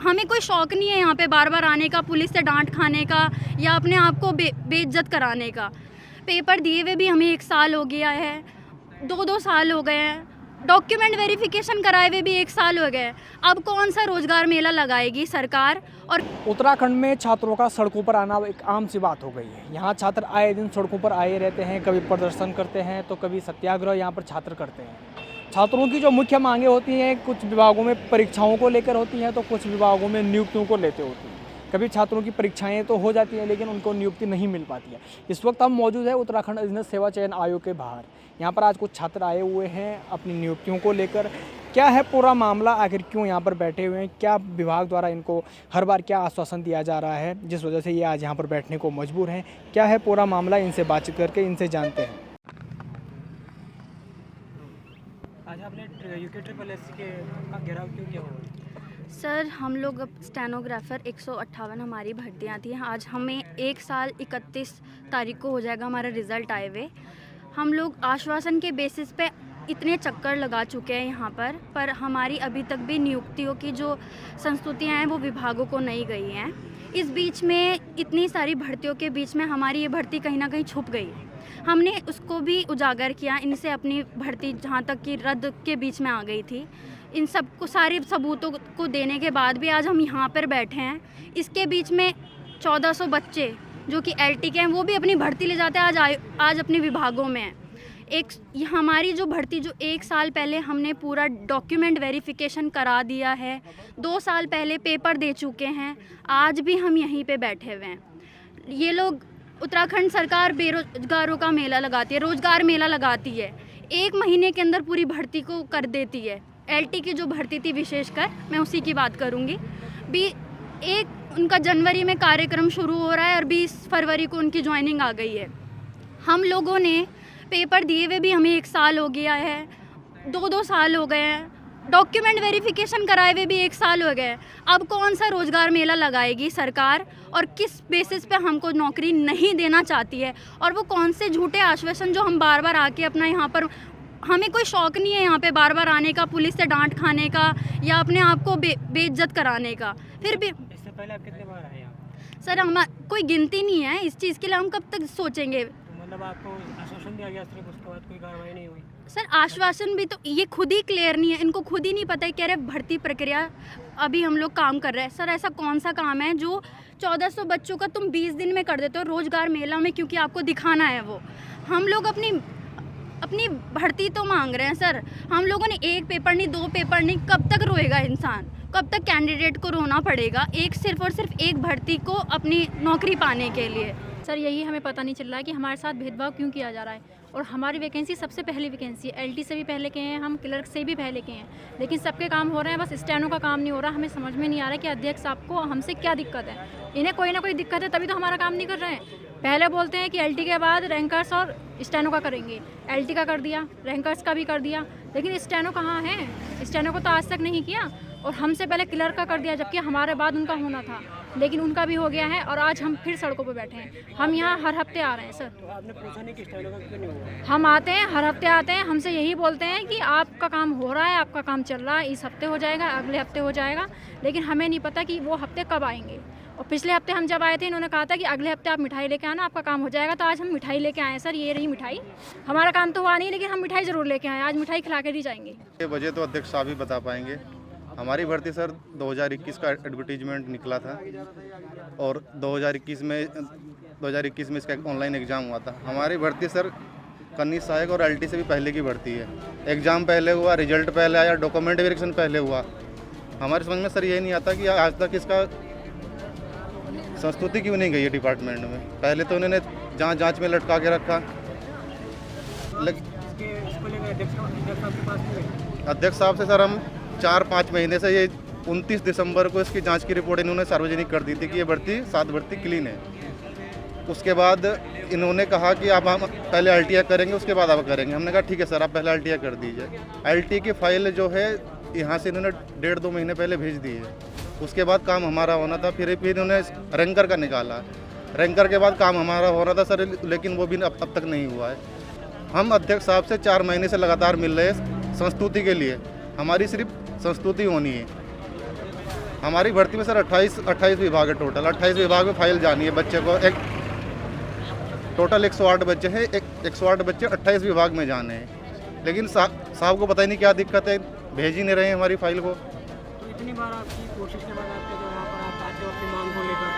हमें कोई शौक नहीं है यहाँ पे बार बार आने का, पुलिस से डांट खाने का या अपने आप को बेइज्जत कराने का। पेपर दिए हुए भी हमें 1 साल हो गया है, 2 साल हो गए हैं, डॉक्यूमेंट वेरिफिकेशन कराए हुए भी 1 साल हो गए। अब कौन सा रोजगार मेला लगाएगी सरकार। और उत्तराखंड में छात्रों का सड़कों पर आना एक आम सी बात हो गई है। यहाँ छात्र आए दिन सड़कों पर आए रहते हैं, कभी प्रदर्शन करते हैं तो कभी सत्याग्रह यहाँ पर छात्र करते हैं। छात्रों की जो मुख्य मांगें होती हैं, कुछ विभागों में परीक्षाओं को लेकर होती हैं तो कुछ विभागों में नियुक्तियों को लेते होती हैं। कभी छात्रों की परीक्षाएं तो हो जाती हैं लेकिन उनको नियुक्ति नहीं मिल पाती है। इस वक्त हम मौजूद है उत्तराखंड अधीनस्थ सेवा चयन आयोग के बाहर। यहाँ पर आज कुछ छात्र आए हुए हैं अपनी नियुक्तियों को लेकर। क्या है पूरा मामला, आखिर क्यों यहाँ पर बैठे हुए हैं, क्या विभाग द्वारा इनको हर बार क्या आश्वासन दिया जा रहा है जिस वजह से ये आज यहाँ पर बैठने को मजबूर हैं, क्या है पूरा मामला, इनसे बातचीत करके इनसे जानते हैं। आज आपने UKSS के घेराव क्यों किया हुआ? सर हम लोग अब स्टेनोग्राफर 158 हमारी भर्तियाँ थी। आज हमें 1 साल 31 तारीख को हो जाएगा हमारा रिज़ल्ट आए हुए। हम लोग आश्वासन के बेसिस पे इतने चक्कर लगा चुके हैं यहाँ पर हमारी अभी तक भी नियुक्तियों की जो संस्तुतियाँ हैं वो विभागों को नहीं गई हैं। इस बीच में इतनी सारी भर्तियों के बीच में हमारी ये भर्ती कहीं ना कहीं छुप गई है। हमने उसको भी उजागर किया, इनसे अपनी भर्ती जहाँ तक कि रद्द के बीच में आ गई थी। इन सब को सारे सबूतों को देने के बाद भी आज हम यहाँ पर बैठे हैं। इसके बीच में 1400 बच्चे जो कि LT के हैं वो भी अपनी भर्ती ले जाते हैं आज अपने विभागों में। हमारी जो भर्ती जो 1 साल पहले हमने पूरा डॉक्यूमेंट वेरिफिकेशन करा दिया है, 2 साल पहले पेपर दे चुके हैं, आज भी हम यहीं पे बैठे हुए हैं। ये लोग उत्तराखंड सरकार बेरोजगारों का मेला लगाती है, रोजगार मेला लगाती है, 1 महीने के अंदर पूरी भर्ती को कर देती है। LT की जो भर्ती थी विशेषकर, मैं उसी की बात करूँगी। उनका जनवरी में कार्यक्रम शुरू हो रहा है और 20 फरवरी को उनकी ज्वाइनिंग आ गई है। हम लोगों ने पेपर दिए हुए भी हमें 1 साल हो गया है, 2 साल हो गए हैं, डॉक्यूमेंट वेरिफिकेशन कराए हुए भी 1 साल हो गए। अब कौन सा रोजगार मेला लगाएगी सरकार और किस बेसिस पे हमको नौकरी नहीं देना चाहती है, और वो कौन से झूठे आश्वासन जो हम बार बार आके अपना यहाँ पर, हमें कोई शौक नहीं है यहाँ पे बार बार आने का, पुलिस से डांट खाने का या अपने आप को बेइज्जत कराने का। फिर भी इससे पहले आप कितने बार आए यहाँ? सर हम कोई गिनती नहीं है इस चीज़ के लिए, हम कब तक सोचेंगे। तो मतलब आपको आश्वासन दिया गया सिर्फ, उसके बाद कोई कार्रवाई नहीं हुई? सर आश्वासन भी तो ये खुद ही क्लियर नहीं है, इनको खुद ही नहीं पता है। कह रहे भर्ती प्रक्रिया अभी हम लोग काम कर रहे हैं। सर ऐसा कौन सा काम है जो 1400 बच्चों का तुम 20 दिन में कर देते हो रोजगार मेला में, क्योंकि आपको दिखाना है वो। हम लोग अपनी भर्ती तो मांग रहे हैं सर। हम लोगों ने 1 पेपर नहीं, 2 पेपर नहीं, कब तक रोएगा इंसान, कब तक कैंडिडेट को रोना पड़ेगा सिर्फ और सिर्फ एक भर्ती को अपनी नौकरी पाने के लिए। सर यही हमें पता नहीं चल रहा है कि हमारे साथ भेदभाव क्यों किया जा रहा है। और हमारी वैकेंसी सबसे पहली वैकेंसी है, LT से भी पहले के हैं हम, क्लर्क से भी पहले के हैं, लेकिन सबके काम हो रहे हैं, बस स्टेनो का काम नहीं हो रहा। हमें समझ में नहीं आ रहा कि अध्यक्ष आपको हमसे क्या दिक्कत है। इन्हें कोई ना कोई दिक्कत है तभी तो हमारा काम नहीं कर रहे हैं। पहले बोलते हैं कि LT के बाद रैंकर्स और स्टेनो का करेंगे, LT का कर दिया, रैंकर्स का भी कर दिया, लेकिन स्टेनो कहाँ है? स्टेनो को तो आज तक नहीं किया। और हमसे पहले क्लर्क का कर दिया, जबकि हमारे बाद उनका होना था, लेकिन उनका भी हो गया है। और आज हम फिर सड़कों पर बैठे हैं। हम यहाँ हर हफ्ते आ रहे हैं सर। तो आपने पूछा नहीं कि स्टेनो का क्यों नहीं हुआ? हम आते हैं, हर हफ्ते आते हैं, हमसे यही बोलते हैं कि आपका काम हो रहा है, आपका काम चल रहा है, इस हफ्ते हो जाएगा, अगले हफ्ते हो जाएगा, लेकिन हमें नहीं पता कि वो हफ्ते कब आएंगे। और पिछले हफ्ते हम जब आए थे, इन्होंने कहा था कि अगले हफ्ते आप मिठाई लेके आना, आपका काम हो जाएगा। तो आज हम मिठाई लेके आए सर, ये रही मिठाई। हमारा काम तो हुआ नहीं, लेकिन हम मिठाई ज़रूर लेके आए, आज मिठाई खिला के दी जाएंगे। ये वजह तो अध्यक्ष साहब ही बता पाएंगे। हमारी भर्ती सर 2021 का एडवर्टीजमेंट निकला था और 2021 में इसका ऑनलाइन एग्ज़ाम हुआ था। हमारी भर्ती सर कन्नी सहायक और LT से भी पहले की भर्ती है। एग्ज़ाम पहले हुआ, रिजल्ट पहले आया, डॉक्यूमेंट वेरिफिकेशन पहले हुआ। हमारे समझ में सर ये नहीं आता कि आज तक इसका संस्तुति क्यों नहीं गई है डिपार्टमेंट में। पहले तो उन्होंने जांच में लटका के रखा। अध्यक्ष साहब से सर हम 4-5 महीने से, ये 29 दिसंबर को इसकी जांच की रिपोर्ट इन्होंने सार्वजनिक कर दी थी कि ये भर्ती 7 भर्ती क्लीन है। उसके बाद इन्होंने कहा कि आप हम पहले LTI करेंगे, उसके बाद आप करेंगे। हमने कहा ठीक है सर, आप पहले LTI कर दीजिए। LT की फाइल जो है यहाँ से इन्होंने 1.5-2 महीने पहले भेज दी है। उसके बाद काम हमारा होना था, फिर इन्होंने रैंकर का निकाला। रैंकर के बाद काम हमारा हो रहा था सर, लेकिन वो भी अब तक नहीं हुआ है। हम अध्यक्ष साहब से 4 महीने से लगातार मिल रहे हैं संस्तुति के लिए। हमारी सिर्फ संस्तुति होनी है। हमारी भर्ती में सर 28 विभाग है टोटल। 28 विभाग में फाइल जानी है बच्चे को। एक टोटल 108 बच्चे हैं, 108 बच्चे 28 विभाग में जाने हैं, लेकिन साहब को पता ही नहीं क्या दिक्कत है, भेज ही नहीं रहे हैं हमारी फाइल को। तो इतनी बार आपकी कोशिश के बाद आपके जो वहाँ पर आप आते हो अपनी मांग को लेकर,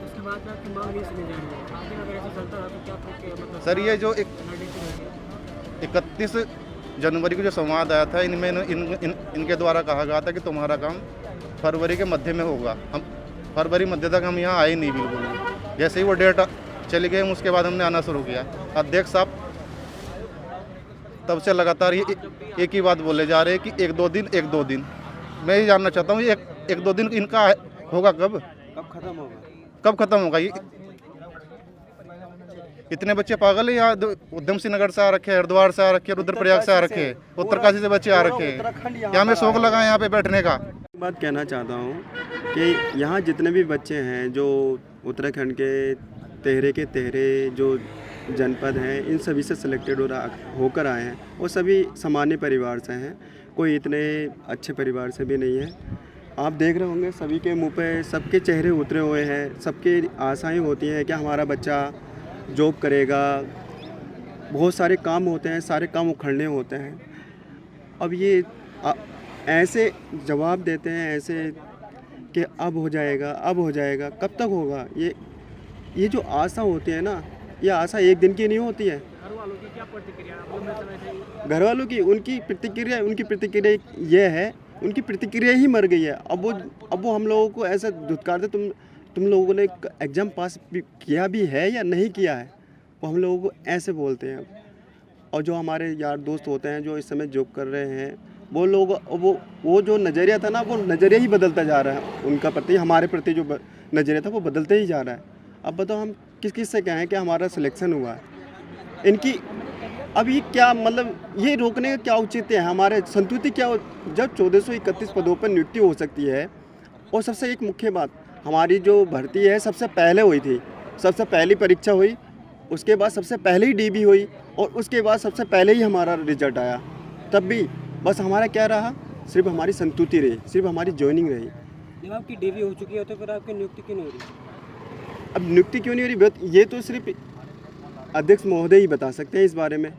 उसके बाद में आपकी मांग नहीं सुनी जा रही है, आगे अगर ऐसा चलता रहा तो क्या मतलब सर ये जो 31 जनवरी को जो संवाद आया था, इनमें इनके द्वारा कहा गया था कि तुम्हारा काम फरवरी के मध्य में होगा। हम फरवरी मध्य तक हम यहाँ आए नहीं बिल्कुल भी। जैसे ही वो डेट चली गई हम उसके बाद हमने आना शुरू किया। अध्यक्ष साहब तब से लगातार ये एक ही बात बोले जा रहे हैं कि एक दो दिन। मैं ये जानना चाहता हूँ एक दो दिन इनका होगा कब खत्म होगा ये? इतने बच्चे पागल है यहाँ। उधम सिंह नगर से आ रखे हैं, हरिद्वार से आ रखे हैं, रुद्रप्रयाग से आ रखे हैं, उत्तरकाशी से बच्चे आ रखे हैं। क्या हमें शौक लगा यहाँ पे बैठने का? बात कहना चाहता हूँ कि यहाँ जितने भी बच्चे हैं जो उत्तराखंड के तेहरे जो जनपद हैं, इन सभी से सिलेक्टेड होकर आए हैं, वो सभी सामान्य परिवार से हैं, कोई इतने अच्छे परिवार से भी नहीं है। आप देख रहे होंगे सभी के मुंह पे सबके चेहरे उतरे हुए हैं, सबकी आशाएं होती हैं कि हमारा बच्चा जॉब करेगा। बहुत सारे काम होते हैं, सारे काम उखड़ने होते हैं। अब ये ऐसे जवाब देते हैं ऐसे कि अब हो जाएगा, कब तक होगा? ये जो आशा होती है ना, ये आशा एक दिन की नहीं होती है। घर वालों की क्या प्रतिक्रिया? घर वालों की उनकी प्रतिक्रिया ये है, उनकी प्रतिक्रिया ही मर गई है। अब वो हम लोगों को ऐसा धुतकारते, तुम लोगों ने एग्ज़ाम पास किया भी है या नहीं किया है, वो हम लोगों को ऐसे बोलते हैं। और जो हमारे यार दोस्त होते हैं जो इस समय जॉब कर रहे हैं, वो लोग वो जो नज़रिया था ना, वो नज़रिया ही बदलता जा रहा है उनका प्रति, हमारे प्रति जो नज़रिया था वो बदलते ही जा रहा है। अब बताओ हम किस से कहें कि हमारा सिलेक्शन हुआ है? इनकी अभी क्या मतलब ये रोकने का क्या औचित्य है? हमारे संतुति क्या? जब 1431 पदों पर नियुक्ति हो सकती है, और सबसे एक मुख्य बात, हमारी जो भर्ती है सबसे पहले हुई थी, सबसे पहली परीक्षा हुई, उसके बाद सबसे पहले ही डीबी हुई, और उसके बाद सबसे पहले ही हमारा रिजल्ट आया। तब भी बस हमारा क्या रहा, सिर्फ हमारी संतुति रही, सिर्फ हमारी ज्वाइनिंग रही। जब आपकी डीबी हो चुकी है तो फिर आपकी नियुक्ति क्यों नहीं हो रही? अब नियुक्ति क्यों नहीं हो रही, ये तो सिर्फ अध्यक्ष महोदय ही बता सकते हैं इस बारे में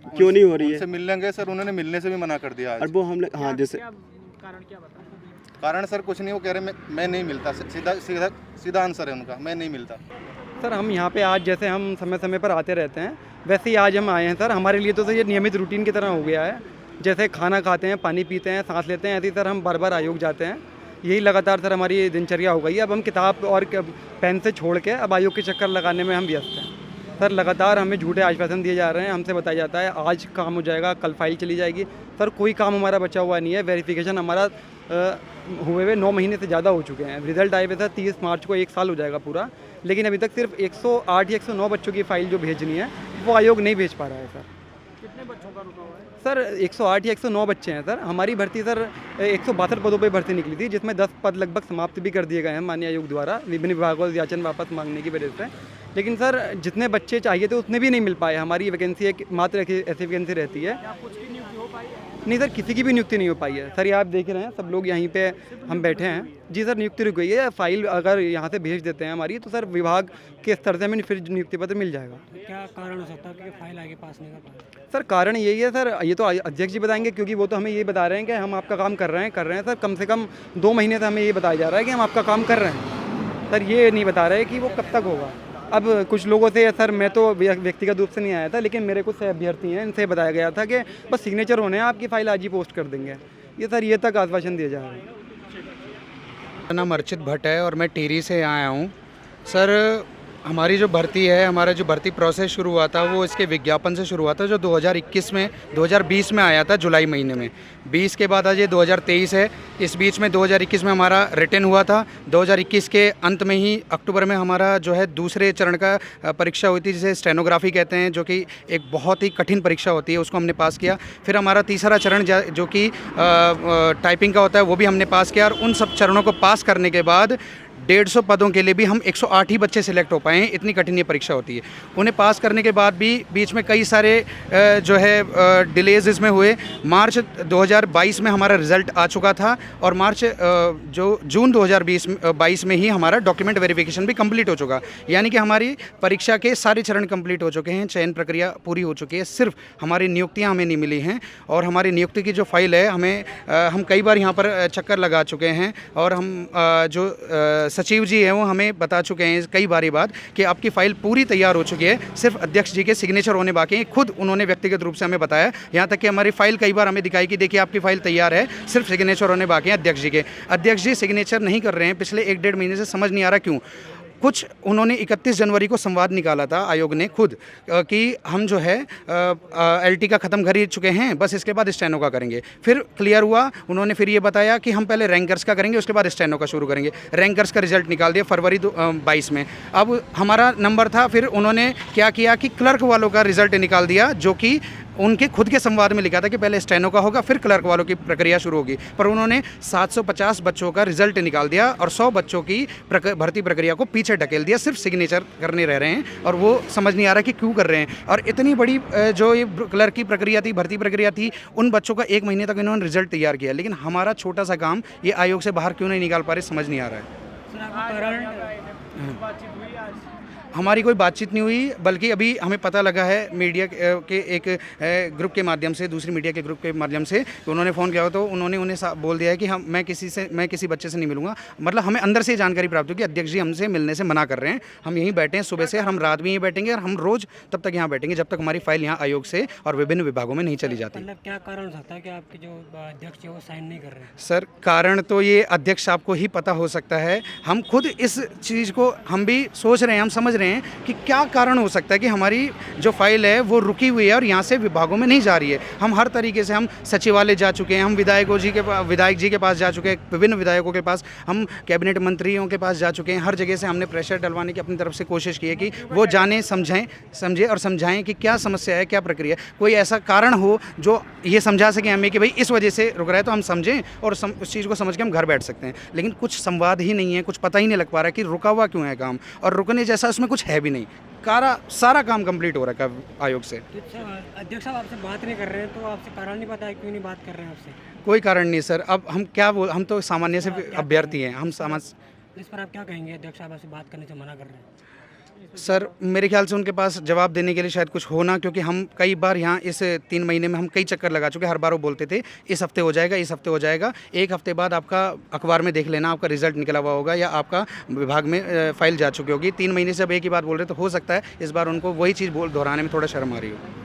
क्यों नहीं हो रही है। उनसे मिलने गए सर, उन्होंने मिलने से भी मना कर दिया आज। और वो हम लोग हाँ जैसे कारण क्या बता? कारण सर कुछ नहीं, वो कह रहे मैं नहीं मिलता। सीधा आंसर है उनका, मैं नहीं मिलता। सर हम यहाँ पे आज जैसे हम समय समय पर आते रहते हैं, वैसे ही आज हम आए हैं सर। हमारे लिए तो सर ये नियमित रूटीन की तरह हो गया है। जैसे खाना खाते हैं, पानी पीते हैं, सांस लेते हैं, ऐसे ही सर हम बार आयोग जाते हैं। यही लगातार सर हमारी दिनचर्या हो गई है। अब हम किताब और पेन से छोड़ के अब आयोग के चक्कर लगाने में हम व्यस्त हैं सर। लगातार हमें झूठे आश्वासन दिए जा रहे हैं, हमसे बताया जाता है आज काम हो जाएगा, कल फाइल चली जाएगी। सर कोई काम हमारा बचा हुआ नहीं है। वेरिफिकेशन हमारा हुए हुए 9 महीने से ज़्यादा हो चुके हैं। रिजल्ट आए हुए सर 30 मार्च को 1 साल हो जाएगा पूरा, लेकिन अभी तक सिर्फ 108 या 109 बच्चों की फ़ाइल जो भेजनी है वो आयोग नहीं भेज पा रहा है सर। कितने बच्चों का रुका हुआ है? सर 108 या 109 बच्चे हैं सर। हमारी भर्ती सर 162 पदों पर भर्ती निकली थी, जिसमें 10 पद लगभग समाप्त भी कर दिए गए हैं माननीय आयोग द्वारा विभिन्न विभागों से याचन वापस मांगने की वजह से। लेकिन सर जितने बच्चे चाहिए थे उतने भी नहीं मिल पाए। हमारी वैकेंसी एक मात्र ऐसी वैकेंसी रहती है। कुछ की नियुक्ति हो पाई है? नहीं सर, किसी की भी नियुक्ति नहीं हो पाई है सर। ये आप देख रहे हैं, सब लोग यहीं पे हम बैठे हैं। जी सर, नियुक्ति रुक गई है। फाइल अगर यहाँ से भेज देते हैं हमारी, तो सर विभाग के स्तर से हमें फिर नियुक्ति पत्र मिल जाएगा। क्या कारण हो सकता है कि फाइल आगे पास नहीं कर पाए? सर कारण यही है सर, ये तो अध्यक्ष जी बताएंगे, क्योंकि वो तो हमें ये बता रहे हैं कि हम आपका काम कर रहे हैं सर। कम से कम 2 महीने से हमें ये बताया जा रहा है कि हम आपका काम कर रहे हैं सर। ये नहीं बता रहे कि वो कब तक होगा। अब कुछ लोगों से सर, मैं तो व्यक्तिगत रूप से नहीं आया था, लेकिन मेरे कुछ अभ्यर्थी हैं, इनसे बताया गया था कि बस सिग्नेचर होने हैं, आपकी फ़ाइल आज ही पोस्ट कर देंगे। ये सर ये तक आश्वासन दिया जा रहा है। मेरा नाम अर्चित भट्ट है और मैं टिहरी से यहाँ आया हूँ सर। हमारी जो भर्ती है, हमारा जो भर्ती प्रोसेस शुरू हुआ था वो इसके विज्ञापन से शुरू हुआ था, जो 2020 में आया था जुलाई महीने में। 20 के बाद आज ये 2023 है। इस बीच में 2021 में हमारा रिटन हुआ था। 2021 के अंत में ही अक्टूबर में हमारा जो है दूसरे चरण का परीक्षा हुई थी, जिसे स्टेनोग्राफी कहते हैं, जो कि एक बहुत ही कठिन परीक्षा होती है, उसको हमने पास किया। फिर हमारा तीसरा चरण जो कि टाइपिंग का होता है, वो भी हमने पास किया। और उन सब चरणों को पास करने के बाद 150 पदों के लिए भी हम 108 ही बच्चे सिलेक्ट हो पाए हैं। इतनी कठिन ये परीक्षा होती है। उन्हें पास करने के बाद भी बीच में कई सारे जो है डिलेज इसमें हुए। मार्च 2022 में हमारा रिज़ल्ट आ चुका था और जून 2022 में ही हमारा डॉक्यूमेंट वेरिफिकेशन भी कंप्लीट हो चुका, यानी कि हमारी परीक्षा के सारे चरण कंप्लीट हो चुके हैं, चयन प्रक्रिया पूरी हो चुकी है। सिर्फ हमारी नियुक्तियां हमें नहीं मिली हैं और हमारी नियुक्ति की जो फाइल है हम कई बार यहाँ पर चक्कर लगा चुके हैं और हम जो सचिव जी हैं वो हमें बता चुके हैं कई बारी बाद कि आपकी फ़ाइल पूरी तैयार हो चुकी है, सिर्फ अध्यक्ष जी के सिग्नेचर होने बाकी हैं। खुद उन्होंने व्यक्तिगत रूप से हमें बताया, यहाँ तक कि हमारी फ़ाइल कई बार हमें दिखाई कि देखिए आपकी फ़ाइल तैयार है, सिर्फ सिग्नेचर होने बाकी हैं अध्यक्ष जी के। अध्यक्ष जी सिग्नेचर नहीं कर रहे हैं पिछले 1-1.5 महीने से, समझ नहीं आ रहा क्यों। कुछ उन्होंने 31 जनवरी को संवाद निकाला था आयोग ने खुद कि हम जो है LT का ख़त्म कर ही चुके हैं, बस इसके बाद स्टेनो का करेंगे। फिर क्लियर हुआ, उन्होंने फिर ये बताया कि हम पहले रैंकर्स का करेंगे, उसके बाद स्टेनो का शुरू करेंगे। रैंकर्स का रिजल्ट निकाल दिया फरवरी 22 में। अब हमारा नंबर था, फिर उन्होंने क्या किया कि क्लर्क वालों का रिजल्ट निकाल दिया, जो कि उनके खुद के संवाद में लिखा था कि पहले स्टेनो का होगा फिर क्लर्क वालों की प्रक्रिया शुरू होगी। पर उन्होंने 750 बच्चों का रिजल्ट निकाल दिया और 100 बच्चों की भर्ती प्रक्रिया को पीछे ढकेल दिया, सिर्फ सिग्नेचर करने रह रहे हैं और वो समझ नहीं आ रहा कि क्यों कर रहे हैं। और इतनी बड़ी जो ये क्लर्क की प्रक्रिया थी, भर्ती प्रक्रिया थी, उन बच्चों का 1 महीने तक इन्होंने रिजल्ट तैयार किया, लेकिन हमारा छोटा सा काम ये आयोग से बाहर क्यों नहीं निकाल पा रहे, समझ नहीं आ रहा है। हमारी कोई बातचीत नहीं हुई, बल्कि अभी हमें पता लगा है मीडिया के एक ग्रुप के माध्यम से, दूसरी मीडिया के ग्रुप के माध्यम से, कि उन्होंने फ़ोन किया तो उन्होंने उन्हें बोल दिया है कि मैं किसी बच्चे से नहीं मिलूंगा। मतलब हमें अंदर से जानकारी प्राप्त हुई कि अध्यक्ष जी हमसे मिलने से मना कर रहे हैं। हम यहीं बैठे हैं सुबह से, हम रात भी यहीं बैठेंगे और हम रोज़ तब तक यहाँ बैठेंगे जब तक हमारी फाइल यहाँ आयोग से और विभिन्न विभागों में नहीं चली जाती। मतलब क्या कारण हो सकता है कि आपके जो अध्यक्ष है वो साइन नहीं कर रहे हैं? सर कारण तो ये अध्यक्ष साहब को ही पता हो सकता है। हम खुद इस चीज़ को हम भी सोच रहे हैं, हम समझ रहे हैं कि क्या कारण हो सकता है कि हमारी जो फाइल है वो रुकी हुई है और यहाँ से विभागों में नहीं जा रही है। हम हर तरीके से, हम सचिवालय जा चुके हैं, हम विधायक जी के पास जा चुके हैं, विभिन्न विधायकों के पास, हम कैबिनेट मंत्रियों के पास जा चुके हैं। हर जगह से हमने प्रेशर डलवाने की अपनी तरफ से कोशिश की है कि वो जाने, समझें और समझाएं कि क्या समस्या है, क्या प्रक्रिया है। कोई ऐसा कारण हो जो ये समझा सके हमें कि भाई इस वजह से रुक रहा है, तो हम समझें और उस चीज़ को समझ के हम घर बैठ सकते हैं। लेकिन कुछ संवाद ही नहीं है, कुछ पता ही नहीं लग पा रहा है कि रुका हुआ क्यों है काम, और रुकने जैसा उसमें कुछ है भी नहीं। सारा काम कंप्लीट हो रहा है आयोग से। अध्यक्ष साहब आपसे बात नहीं कर रहे हैं, तो आपसे कारण नहीं पता है क्यों नहीं बात कर रहे हैं आपसे? कोई कारण नहीं सर। अब हम हम तो सामान्य से अभ्यर्थी हैं, हम इस पर आप क्या कहेंगे? अध्यक्ष साहब आपसे बात करने से मना कर रहे हैं। सर मेरे ख्याल से उनके पास जवाब देने के लिए शायद कुछ होना, क्योंकि हम कई बार यहाँ इस 3 महीने में हम कई चक्कर लगा चुके हैं। हर बार वो बोलते थे इस हफ्ते हो जाएगा, इस हफ्ते हो जाएगा। 1 हफ्ते बाद आपका अखबार में देख लेना, आपका रिजल्ट निकला हुआ होगा या आपका विभाग में फाइल जा चुकी होगी। 3 महीने से अब एक ही बात बोल रहे, तो हो सकता है इस बार उनको वही चीज़ दोहराने में थोड़ा शर्म आ रही हो।